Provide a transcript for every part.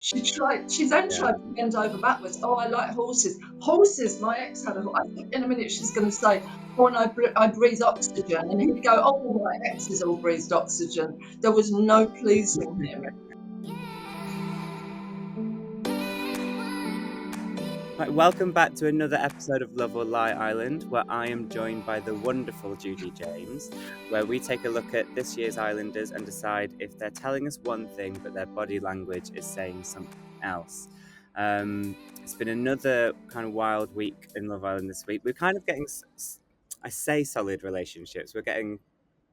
She then tried to bend over backwards. Oh, I like horses. Horses, my ex had a horse. I think in a minute she's going to say, oh, and I breathe oxygen. And he'd go, oh, my exes all breathed oxygen. There was no pleasing him. Right, welcome back to another episode of Love or Lie Island, where I am joined by the wonderful Judy James, where we take a look at this year's Islanders and decide if they're telling us one thing, but their body language is saying something else. It's been another kind of wild week in Love Island this week. We're kind of getting, I say, solid relationships. We're getting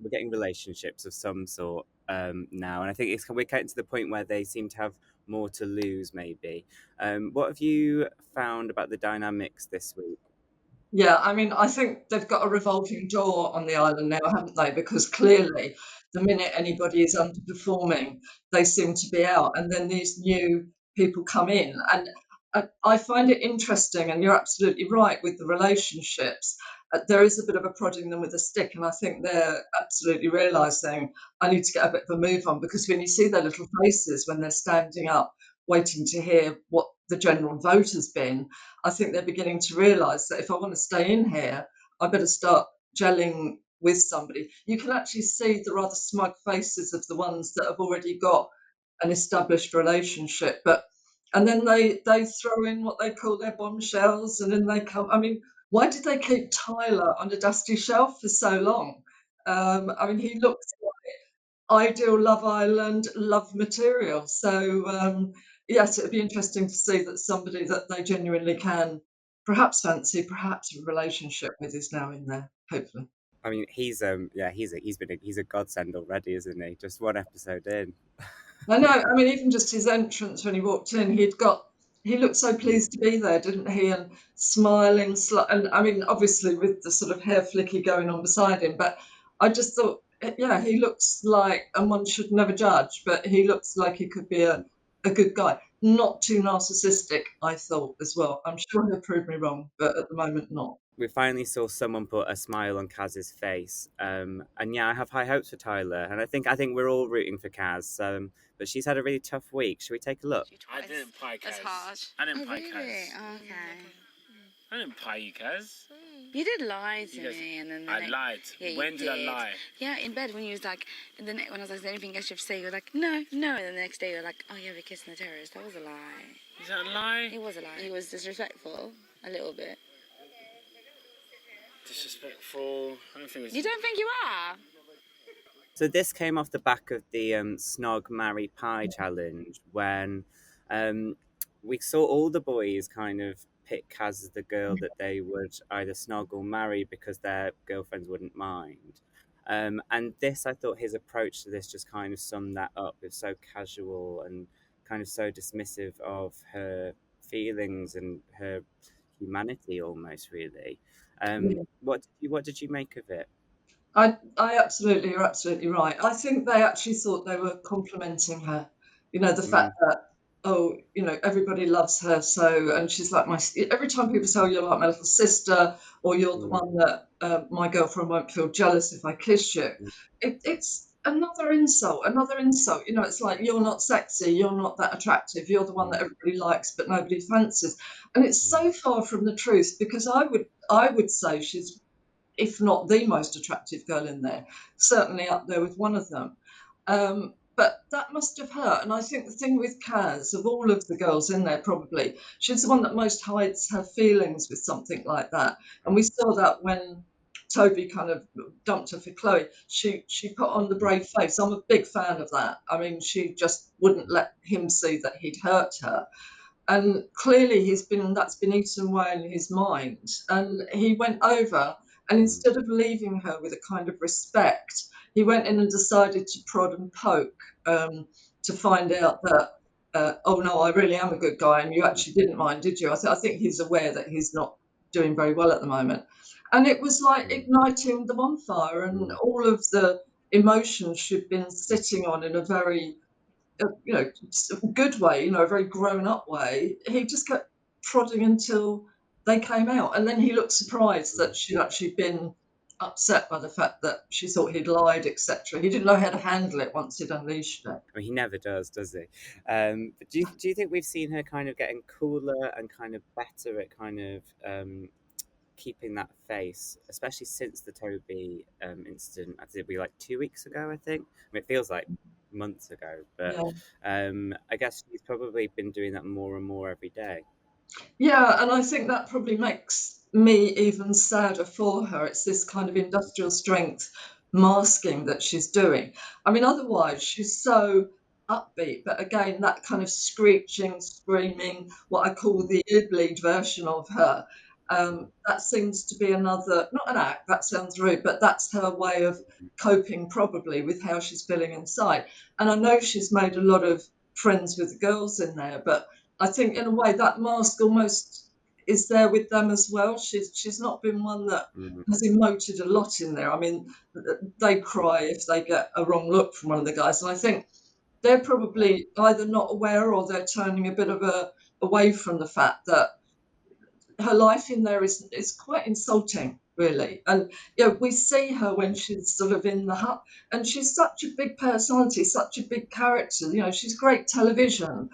relationships of some sort now, and I think we're getting to the point where they seem to have more to lose, maybe. What have you found about the dynamics this week? Yeah, I mean, I think they've got a revolving door on the island now, haven't they? Because clearly, the minute anybody is underperforming, they seem to be out, and then these new people come in. And I find it interesting, and you're absolutely right with the relationships. There is a bit of a prodding them with a stick, and I think they're absolutely realising I need to get a bit of a move on, because when you see their little faces when they're standing up, waiting to hear what the general vote has been, I think they're beginning to realise that if I want to stay in here, I better start gelling with somebody. You can actually see the rather smug faces of the ones that have already got an established relationship, and then they throw in what they call their bombshells, and then they come. I mean, why did they keep Tyler on a dusty shelf for so long? I mean, he looks like ideal Love Island love material. So yes, it'd be interesting to see that somebody that they genuinely can perhaps fancy, perhaps a relationship with is now in there. Hopefully. I mean, he's a godsend already, isn't he? Just one episode in. I know. I mean, even just his entrance when he walked in, he looked so pleased to be there, didn't he? And smiling, and I mean, obviously with the sort of hair flicky going on beside him. But I just thought, yeah, he looks like, and one should never judge, but he looks like he could be a good guy. Not too narcissistic, I thought as well. I'm sure he'll prove me wrong, but at the moment, not. We finally saw someone put a smile on Kaz's face, and yeah, I have high hopes for Tyler, and I think we're all rooting for Kaz. But she's had a really tough week. Should we take a look? I didn't pie Kaz. That's hard. I didn't pie really? Kaz. Oh, okay. I didn't pie you, Kaz. You did lie to me, and then I lied. Yeah, when did I lie? Yeah, in bed when you was like, and then when I was like, "Is there anything else you have to say?" You were like, "No, no," and then the next day you were like, "Oh yeah, we're kissing the terrorist." That was a lie. Is that a lie? It was a lie. He was disrespectful, a little bit. Disrespectful. I don't think it was. You don't think you are? So this came off the back of the snog, marry, pie challenge, when we saw all the boys kind of pick Kaz as the girl that they would either snog or marry because their girlfriends wouldn't mind. And this, I thought his approach to this just kind of summed that up. It was so casual and kind of so dismissive of her feelings and her humanity, almost, really. What did you make of it? You're absolutely right. I think they actually thought they were complimenting her. You know, the fact that, oh, you know, everybody loves her. So, and she's like every time people say, oh, you're like my little sister, or you're the one that my girlfriend won't feel jealous if I kiss you. It's another insult, another insult. You know, it's like, you're not sexy, you're not that attractive, you're the one that everybody likes, but nobody fancies. And it's so far from the truth, because I would say she's, if not the most attractive girl in there, certainly up there with one of them. But that must have hurt. And I think the thing with Kaz, of all of the girls in there, probably, she's the one that most hides her feelings with something like that. And we saw that when Toby kind of dumped her for Chloe. She put on the brave face. I'm a big fan of that. I mean, she just wouldn't let him see that he'd hurt her. And clearly that's been eaten away in his mind. And he went over, and instead of leaving her with a kind of respect, he went in and decided to prod and poke, to find out that, oh no, I really am a good guy, and you actually didn't mind, did you? I think he's aware that he's not doing very well at the moment. And it was like igniting the bonfire, and all of the emotions she'd been sitting on in a very good way, a very grown up way. He just kept prodding until they came out. And then he looked surprised that she'd actually been upset by the fact that she thought he'd lied, etc. He didn't know how to handle it once he'd unleashed it. I mean, he never does he? But do you think we've seen her kind of getting cooler and kind of better at kind of keeping that face, especially since the Toby incident? I think it'd be like 2 weeks ago, I think. I mean, it feels like months ago, but Yeah. I guess she's probably been doing that more and more every day. Yeah, and I think that probably makes me even sadder for her. It's this kind of industrial strength masking that she's doing. I mean, otherwise, she's so upbeat, but again, that kind of screeching, screaming, what I call the ear-bleed version of her, that seems to be another, not an act, that sounds rude, but that's her way of coping probably with how she's feeling inside. And I know she's made a lot of friends with the girls in there, but I think in a way that mask almost is there with them as well. She's not been one that Mm. has emoted a lot in there. I mean, they cry if they get a wrong look from one of the guys, and I think they're probably either not aware or they're turning a bit of away from the fact that her life in there is quite insulting, really. And we see her when she's sort of in the hut, and she's such a big personality, such a big character. She's great television,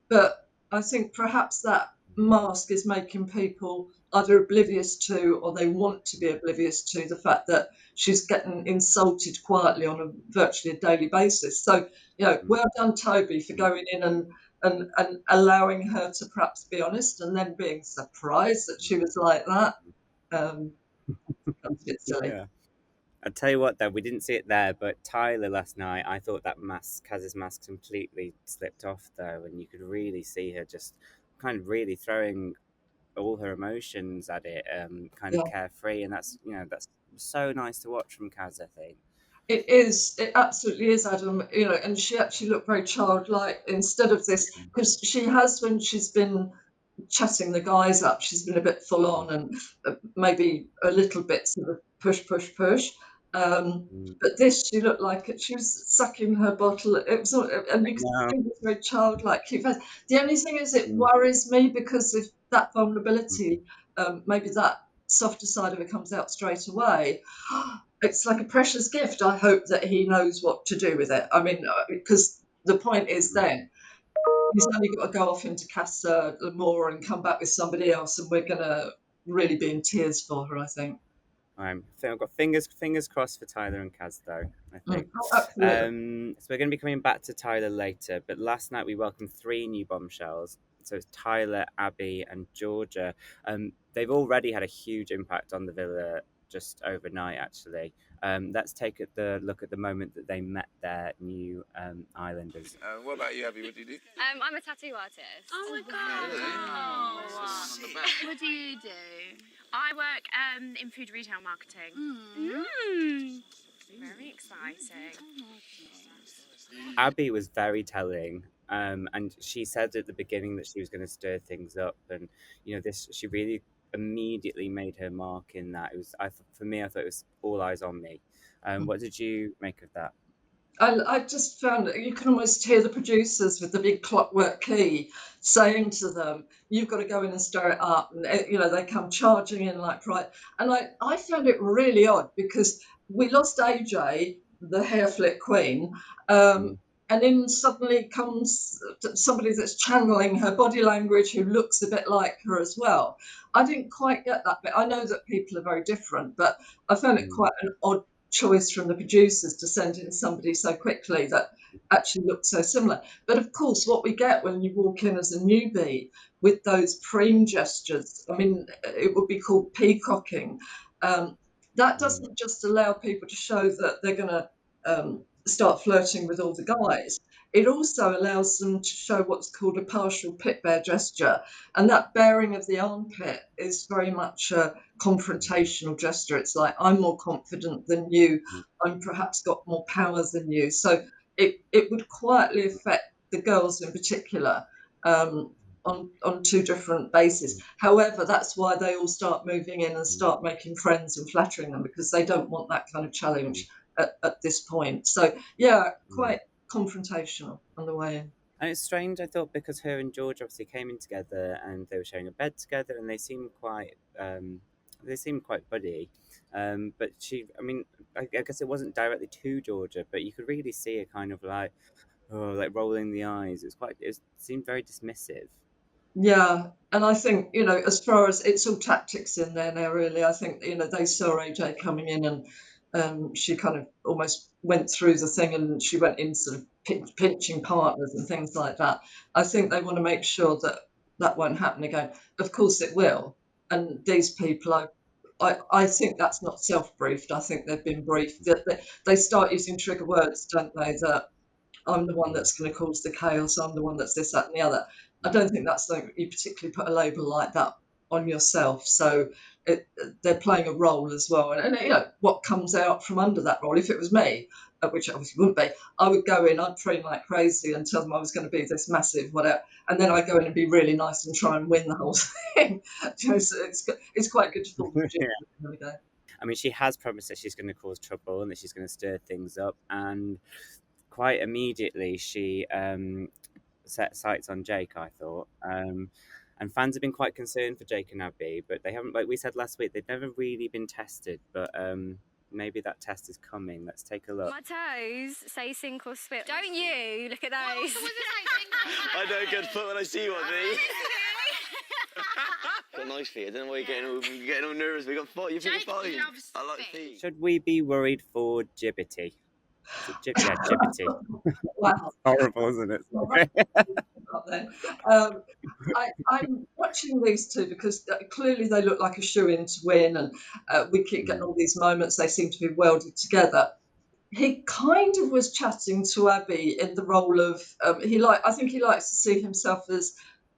but I think perhaps that mask is making people either oblivious to or they want to be oblivious to the fact that she's getting insulted quietly on a virtually a daily basis. So, well done, Toby, for going in and allowing her to perhaps be honest and then being surprised that she was like that. That's a bit silly. Yeah. I'll tell you what, though, we didn't see it there, but Tyler last night, I thought that mask, Kaz's mask, completely slipped off, though, and you could really see her just kind of really throwing all her emotions at it, kind Yeah. of carefree, and that's so nice to watch from Kaz, I think. It is. It absolutely is, Adam. And she actually looked very childlike instead of this, because she has, when she's been chatting the guys up, she's been a bit full on and maybe a little bit sort of push, push, push. But this, she looked like she was sucking her bottle. It was, and you could see it was very childlike. The only thing is, it worries me because if that vulnerability, maybe that softer side of it comes out straight away. It's like a precious gift. I hope that he knows what to do with it. I mean, because the point is then he's only got to go off into Casa Moore and come back with somebody else, and we're going to really be in tears for her, I think. I think I've got fingers crossed for Tyler and Kaz, though, I think. Oh, absolutely. So we're going to be coming back to Tyler later, but last night we welcomed 3 new bombshells. So it's Tyler, Abby, and Georgia. They've already had a huge impact on the villa just overnight, actually. Let's take a look at the moment that they met their new islanders. What about you, Abby? What do you do? I'm a tattoo artist. Oh my god! What do you do? I work in food retail marketing. Very exciting. Abby was very telling, and she said at the beginning that she was going to stir things up, and she really immediately made her mark in that. For me, I thought it was all eyes on me. What did you make of that? I just found that you can almost hear the producers with the big clockwork key saying to them, "You've got to go in and stir it up," and they come charging in like pride. And I found it really odd because we lost AJ, the hair flip queen, and in suddenly comes somebody that's channeling her body language who looks a bit like her as well. I didn't quite get that bit. I know that people are very different, but I found it quite an odd choice from the producers to send in somebody so quickly that actually looked so similar. But of course, what we get when you walk in as a newbie with those preen gestures, I mean, it would be called peacocking. That doesn't just allow people to show that they're going to start flirting with all the guys. It also allows them to show what's called a partial pit bear gesture. And that baring of the armpit is very much a confrontational gesture. It's like, I'm more confident than you. I'm perhaps got more power than you. So it would quietly affect the girls in particular on 2 different bases. However, that's why they all start moving in and start making friends and flattering them, because they don't want that kind of challenge at this point. So, yeah, quite confrontational on the way in. And it's strange, I thought, because her and George obviously came in together and they were sharing a bed together, and they seemed quite buddy. But she, I mean, I guess it wasn't directly to Georgia, but you could really see her kind of like, oh, like rolling the eyes. It seemed very dismissive. Yeah, and I think, as far as it's all tactics in there now, really. I think, they saw AJ coming in and she kind of almost went through the thing and she went in sort of pinching partners and things like that. I think they want to make sure that that won't happen again. Of course it will. And these people, I think that's not self-briefed. I think they've been briefed. They start using trigger words, don't they? That I'm the one Mm. that's going to cause the chaos. I'm the one that's this, that, and the other. I don't think that's something you particularly put a label like that on yourself. So they're playing a role as well. And what comes out from under that role, if it was me, which it obviously wouldn't be, I would go in, I'd train like crazy and tell them I was going to be this massive whatever. And then I'd go in and be really nice and try and win the whole thing. So it's quite good to fall for Yeah. I mean, she has promised that she's going to cause trouble and that she's going to stir things up. And quite immediately, she set sights on Jake, I thought. And fans have been quite concerned for Jake and Abby, but they haven't, like we said last week, they've never really been tested. But maybe that test is coming. Let's take a look. My toes say sink or swim. Don't you? Look at those. I don't get foot when I see one, me. Got nice feet. I don't know why you're getting all nervous. We got foot. You think you're fine? I like feet. Should we be worried for Gibbity? Yeah, Gibbity. Wow. Horrible, isn't it? I'm watching these two because clearly they look like a shoe-in to win, and we keep getting all these moments. They seem to be welded together. He kind of was chatting to Abby in the role of I think he likes to see himself as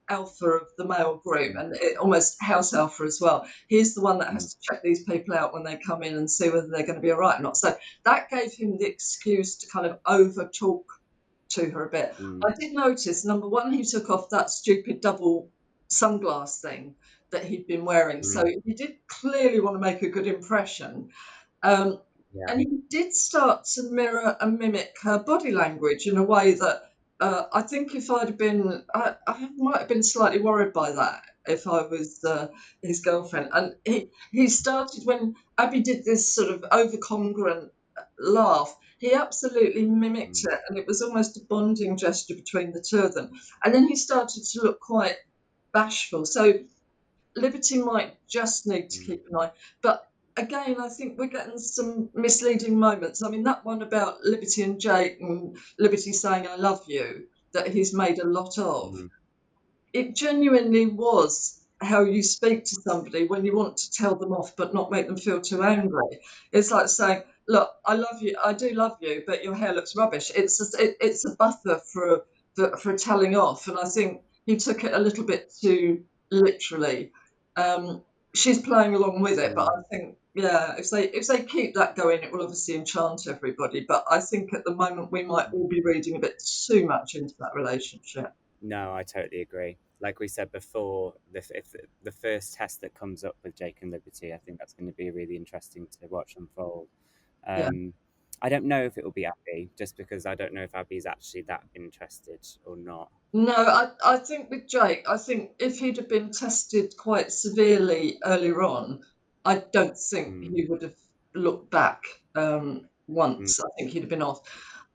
alpha of the male group and almost house alpha as well. He's the one that has to check these people out when they come in and see whether they're going to be all right or not. So that gave him the excuse to kind of over talk to her a bit. I did notice, number one, he took off that stupid double sunglass thing that he'd been wearing. So he did clearly want to make a good impression. And he did start to mirror and mimic her body language in a way that I think if I'd have been, I might have been slightly worried by that if I was his girlfriend. And he started, when Abby did this sort of overcongruent laugh, he absolutely mimicked it, and it was almost a bonding gesture between the two of them. And then he started to look quite bashful. So Liberty might just need to keep an eye. But again, I think we're getting some misleading moments. I mean, that one about Liberty and Jake and Liberty saying, I love you, that he's made a lot of. It genuinely was how you speak to somebody when you want to tell them off but not make them feel too angry. It's like saying, look, I love you, I do love you, but your hair looks rubbish. It's a buffer for telling off. And I think he took it a little bit too literally. She's playing along with it, but I think, if they keep that going, it will obviously enchant everybody. But I think at the moment we might all be reading a bit too much into that relationship. No, I totally agree. Like we said before, if the first test that comes up with Jake and Liberty, I think that's going to be really interesting to watch unfold. I don't know if it will be Abby, just because I don't know if Abby's actually that interested or not. No, I think with Jake, I think if he'd have been tested quite severely earlier on, I don't think he would have looked back once. I think he'd have been off.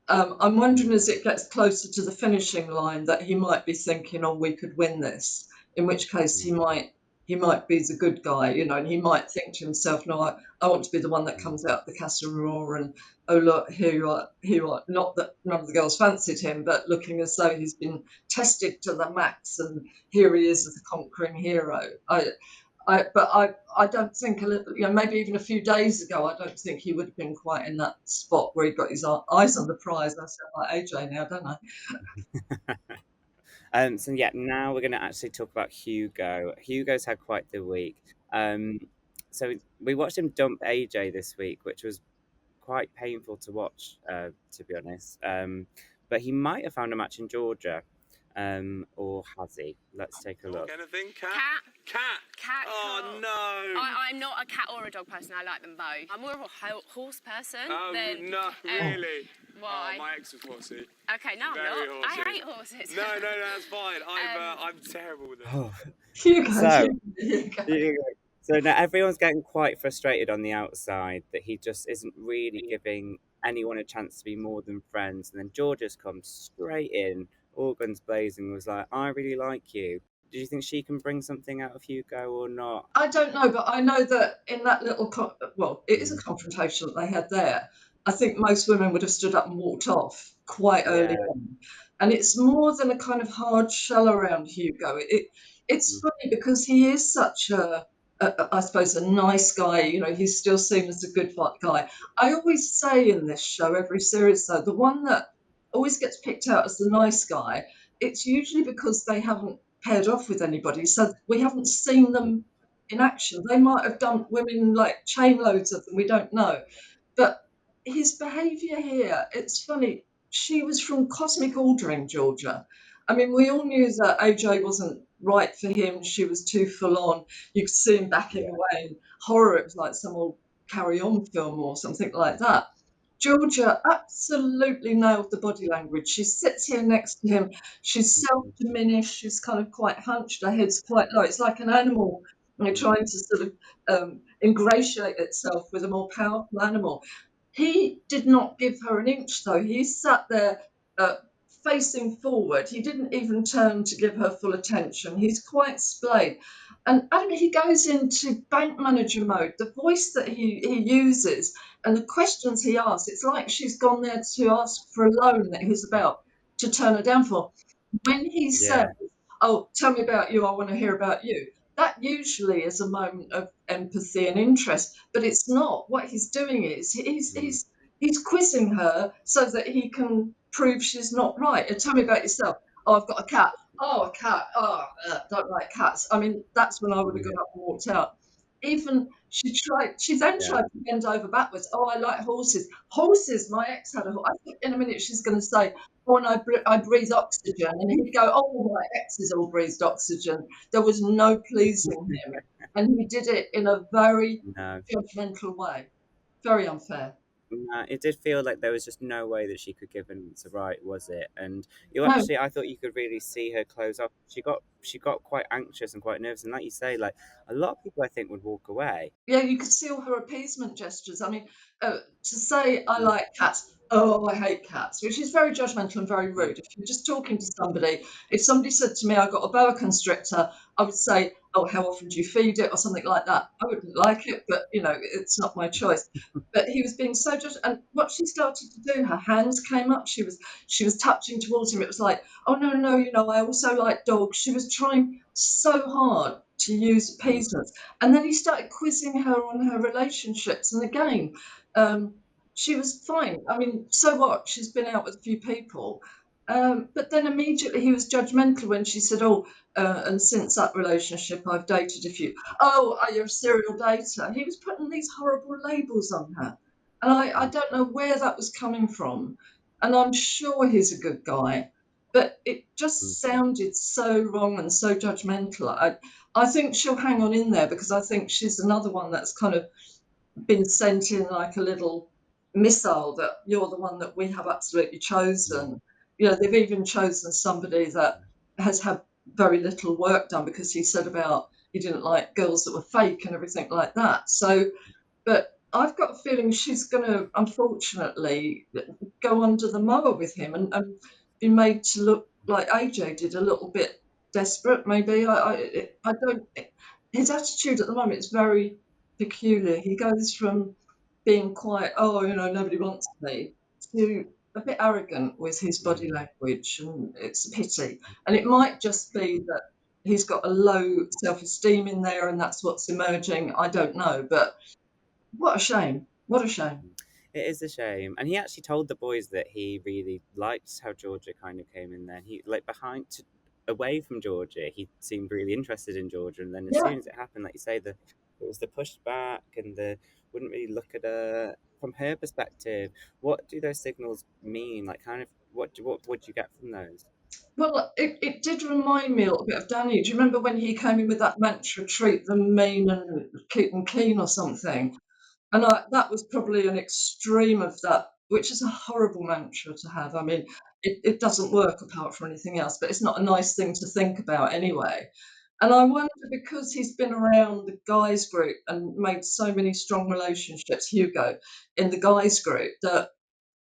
I'm wondering as it gets closer to the finishing line that he might be thinking, oh, we could win this, in which case he might be the good guy, and he might think to himself, no, I want to be the one that comes out the Casa Aurora and, oh, look, here you are. Not that none of the girls fancied him, but looking as though he's been tested to the max and here he is as a conquering hero. But I don't think, maybe even a few days ago, I don't think he would have been quite in that spot where he got his eyes on the prize. I sound like AJ now, don't I? So yeah, now we're going to actually talk about Hugo. Hugo's had quite the week. So we watched him dump AJ this week, which was quite painful to watch, to be honest. But he might have found a match in Georgia. Or has he? Let's take a look. Anything? Cat. Cat. Oh, no. I'm not a cat or a dog person. I like them both. I'm more of a horse person. Oh, than, no, really? Why? Oh, my ex was horsey. Okay, no, I'm Very not. horsey. I hate horses. No, that's fine. I'm terrible with them. Hugo. So, Hugo. So now everyone's getting quite frustrated on the outside that he just isn't really giving anyone a chance to be more than friends. And then Georgia's come straight in, all guns blazing, was like, I really like you. Do you think she can bring something out of Hugo or not? I don't know, but I know that in that little, well, it is a Mm. confrontation that they had there. I think most women would have stood up and walked off quite early Yeah. on. And it's more than a kind of hard shell around Hugo. It's Mm. funny because he is such I suppose, a nice guy. You know, he's still seen as a good guy. I always say in this show, every series, though, the one that always gets picked out as the nice guy, it's usually because they haven't paired off with anybody. So we haven't seen them in action. They might have dumped women like chain loads of them, we don't know. But his behaviour here, it's funny. She was from cosmic ordering, Georgia. I mean, we all knew that AJ wasn't right for him. She was too full on. You could see him backing Yeah. away in horror. It was like some old Carry On film or something like that. Georgia absolutely nailed the body language. She sits here next to him. She's self diminished. She's kind of quite hunched. Her head's quite low. It's like an animal, you know, trying to sort of ingratiate itself with a more powerful animal. He did not give her an inch, though. He sat there uh, facing forward. He didn't even turn to give her full attention. He's quite splayed. And I don't know, he goes into bank manager mode. The voice that he uses and the questions he asks, it's like she's gone there to ask for a loan that he's about to turn her down for. When he says, Yeah. oh, tell me about you, I want to hear about you, that usually is a moment of empathy and interest, but it's not. What he's doing is Mm. he's quizzing her so that he can prove she's not right. And tell me about yourself. Oh, I've got a cat. Oh, a cat. Oh, don't like cats. I mean, that's when I would have Yeah. got up and walked out. Even she then Yeah. tried to bend over backwards. Oh, I like horses. Horses, my ex had a horse. I think in a minute she's going to say, oh, and I breathe oxygen. And he'd go, oh, my exes all breathed oxygen. There was no pleasing him. And he did it in a very No. judgmental way. Very unfair. No, it did feel like there was just no way that she could give an answer right, was it? And you No, actually, I thought you could really see her close off. She got quite anxious and quite nervous, and like you say, like a lot of people, I think, would walk away. yeah, you could see all her appeasement gestures. I mean, to say I Mm. like cats, oh, I hate cats, which is very judgmental and very Mm. rude. If you're just talking to somebody, if somebody said to me, I got a boa constrictor, I would say, oh, how often do you feed it or something like that. I wouldn't like it, but you know, it's not my choice. But he was being so judged, and what she started to do, her hands came up. She was touching towards him. It was like, oh no, no, you know, I also like dogs. She was trying so hard to use Mm. appeasement. And then he started quizzing her on her relationships. And again, um, she was fine. I mean, so what? She's been out with a few people. But then immediately he was judgmental when she said, oh, and since that relationship, I've dated a few. Oh, are you a serial dater? He was putting these horrible labels on her. And I Mm. don't know where that was coming from. And I'm sure he's a good guy. But it Mm. just sounded so wrong and so judgmental. I think she'll hang on in there because I think she's another one that's kind of been sent in like a little missile that you're the one that we have absolutely Mm. chosen. You know, they've even chosen somebody that has had very little work done because he said about he didn't like girls that were fake and everything like that. So, but I've got a feeling she's going to, unfortunately, go under the mower with him and be made to look like AJ did, a little bit desperate, maybe. I don't. His attitude at the moment is very peculiar. He goes from being quite, oh, you know, nobody wants me, to a bit arrogant with his body Mm. language, and it's a pity. And it might just be that he's got a low self-esteem in there, and that's what's emerging. I don't know, but what a shame. What a shame. It is a shame. And he actually told the boys that he really liked how Georgia kind of came in there. He like away from Georgia, he seemed really interested in Georgia. And then as Yeah. soon as it happened, like you say, it was the pushback and the wouldn't really look at her from her perspective. What do those signals mean? Like, kind of, what would you get from those? Well, it did remind me a little bit of Danny. Do you remember when he came in with that mantra, treat them mean and keep them clean or something? And that was probably an extreme of that, which is a horrible mantra to have. I mean, it doesn't work apart from anything else, but it's not a nice thing to think about anyway. And I wonder, because he's been around the guys group and made so many strong relationships, Hugo, in the guys group, that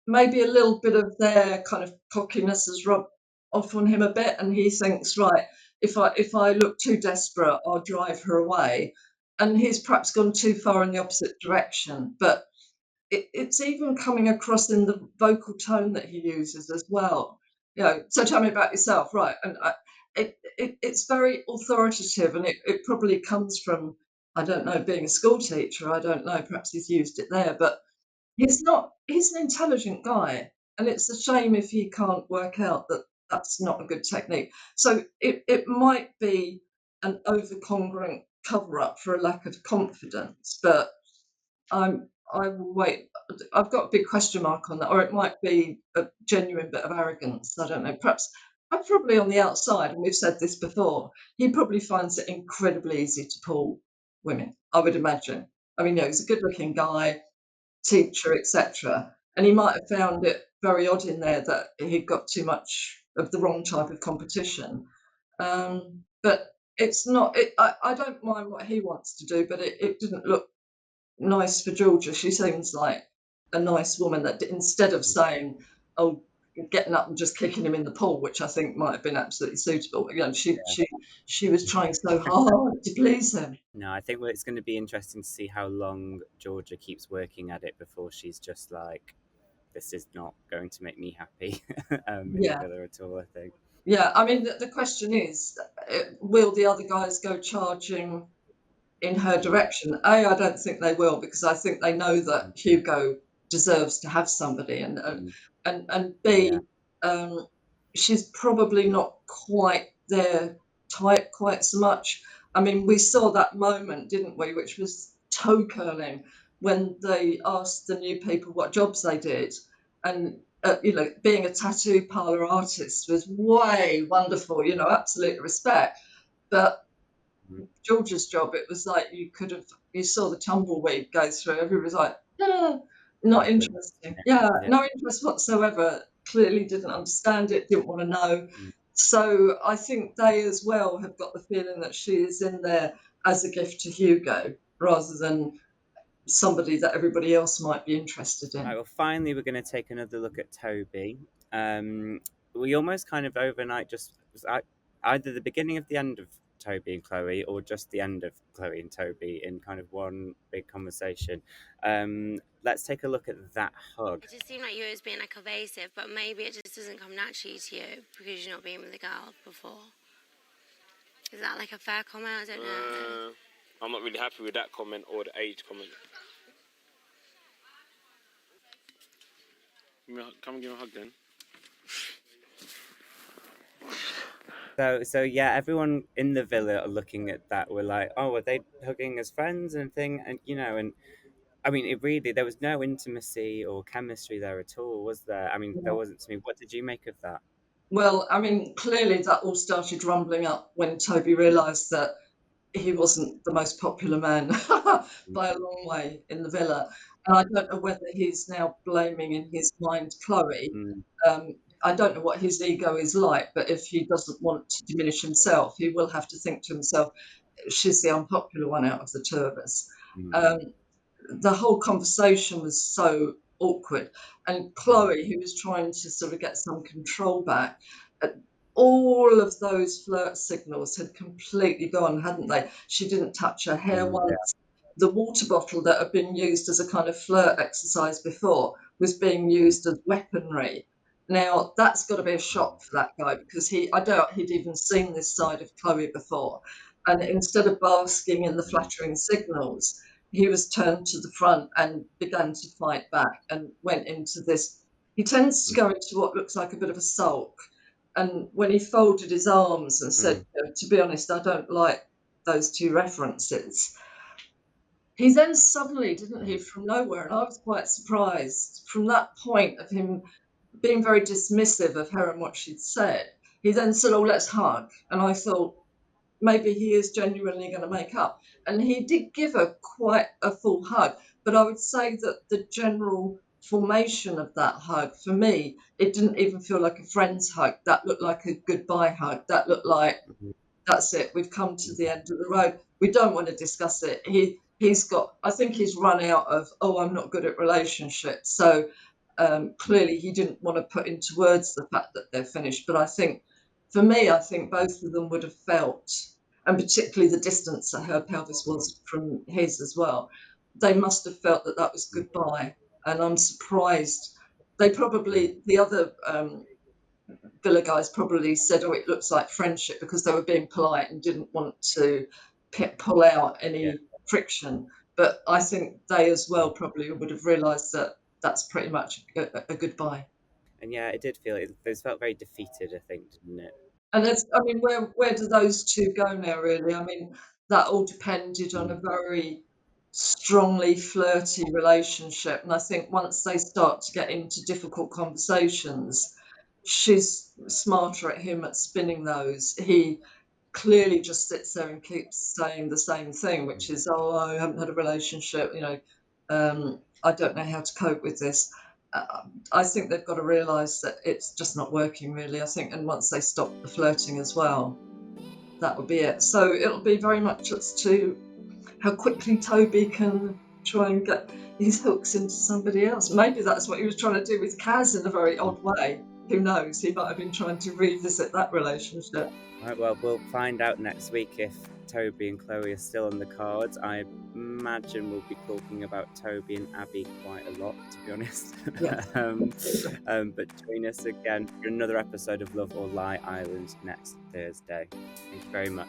maybe a little bit of their kind of cockiness has rubbed off on him a bit, and he thinks, right, if I look too desperate, I'll drive her away. And he's perhaps gone too far in the opposite direction. But it's even coming across in the vocal tone that he uses as well. So tell me about yourself, right? And it's very authoritative, and it probably comes from, I don't know, being a school teacher. I don't know, perhaps he's used it there, but he's an intelligent guy, and it's a shame if he can't work out that that's not a good technique. So it might be an over-congruent cover-up for a lack of confidence, but I will wait. I've got a big question mark on that, or it might be a genuine bit of arrogance. I don't know. Perhaps I'm probably on the outside, and we've said this before. He probably finds it incredibly easy to pull women, I would imagine. I mean, he's a good-looking guy, teacher, etc., and he might have found it very odd in there that he'd got too much of the wrong type of competition. But it's not. I don't mind what he wants to do, but it didn't look nice for Georgia. She seems like a nice woman that instead of saying, "Oh, getting up and just kicking him in the pool," which I think might have been absolutely suitable. She was trying so hard to please him. No, I think it's going to be interesting to see how long Georgia keeps working at it before she's just like, this is not going to make me happy in the Yeah. villa at all, I think. Yeah, I mean, the question is, will the other guys go charging in her direction? I don't think they will, because I think they know that Hugo deserves to have somebody, and B, she's probably not quite their type quite so much. I mean, we saw that moment, didn't we, which was toe curling, when they asked the new people what jobs they did, and being a tattoo parlor artist was way wonderful, absolute respect. But George's job, it was like you saw the tumbleweed go through. Everybody was like, not interesting. Yeah, no interest whatsoever. Clearly didn't understand it, didn't want to know. So I think they as well have got the feeling that she is in there as a gift to Hugo rather than somebody that everybody else might be interested in. Right, well, finally, we're going to take another look at Toby. We almost kind of overnight just either the beginning of the end of Toby and Chloe, or just the end of Chloe and Toby in kind of one big conversation. Let's take a look at that hug. It just seemed like you was being like evasive, but maybe it just doesn't come naturally to you because you're not being with a girl before. Is that like a fair comment? I don't know. I'm not really happy with that comment or the age comment. Come and give me a hug then. So yeah, everyone in the villa are looking at that. We're like, oh, are they hugging as friends and thing? And and I mean, there was no intimacy or chemistry there at all, was there? I mean, there wasn't to me. What did you make of that? Well, I mean, clearly that all started rumbling up when Toby realised that he wasn't the most popular man by a long way in the villa. And I don't know whether he's now blaming in his mind Chloe. I don't know what his ego is like, but if he doesn't want to diminish himself, he will have to think to himself, she's the unpopular one out of the two of us. The whole conversation was so awkward. And Chloe, who was trying to sort of get some control back, all of those flirt signals had completely gone, hadn't they? She didn't touch her hair once. The water bottle that had been used as a kind of flirt exercise before was being used as weaponry. Now, that's got to be a shock for that guy, because I doubt he'd even seen this side of Chloe before. And instead of basking in the flattering signals, he was turned to the front and began to fight back and went into this. He tends to go into what looks like a bit of a sulk. And when he folded his arms and said, to be honest, I don't like those two references, he then suddenly, didn't he, from nowhere, and I was quite surprised, from that point of him being very dismissive of her and what she'd said, he then said, oh, let's hug. And I thought, maybe he is genuinely going to make up. And he did give her quite a full hug. But I would say that the general formation of that hug, for me, it didn't even feel like a friend's hug. That looked like a goodbye hug. That looked like that's it. We've come to the end of the road. We don't want to discuss it. I think he's run out of, I'm not good at relationships. So clearly he didn't want to put into words the fact that they're finished. But I think both of them would have felt, and particularly the distance that her pelvis was from his as well, they must have felt that that was goodbye. And I'm surprised. The other Villa guys probably said, it looks like friendship, because they were being polite and didn't want to pull out any friction. But I think they as well probably would have realised that that's pretty much a goodbye. And yeah, it did feel, it felt very defeated, I think, didn't it? And where do those two go now, really? I mean, that all depended on a very strongly flirty relationship. And I think once they start to get into difficult conversations, she's smarter at him at spinning those. He clearly just sits there and keeps saying the same thing, which is, I haven't had a relationship, I don't know how to cope with this. I think they've got to realise that it's just not working, really, I think. And once they stop the flirting as well, that would be it. So it'll be very much as to how quickly Toby can try and get his hooks into somebody else. Maybe that's what he was trying to do with Kaz in a very odd way. Who knows? He might have been trying to revisit that relationship. Right, well, we'll find out next week if Toby and Chloe are still on the cards. I imagine we'll be talking about Toby and Abby quite a lot, to be honest. Yeah. But join us again for another episode of Love or Lie Island next Thursday. Thank you very much.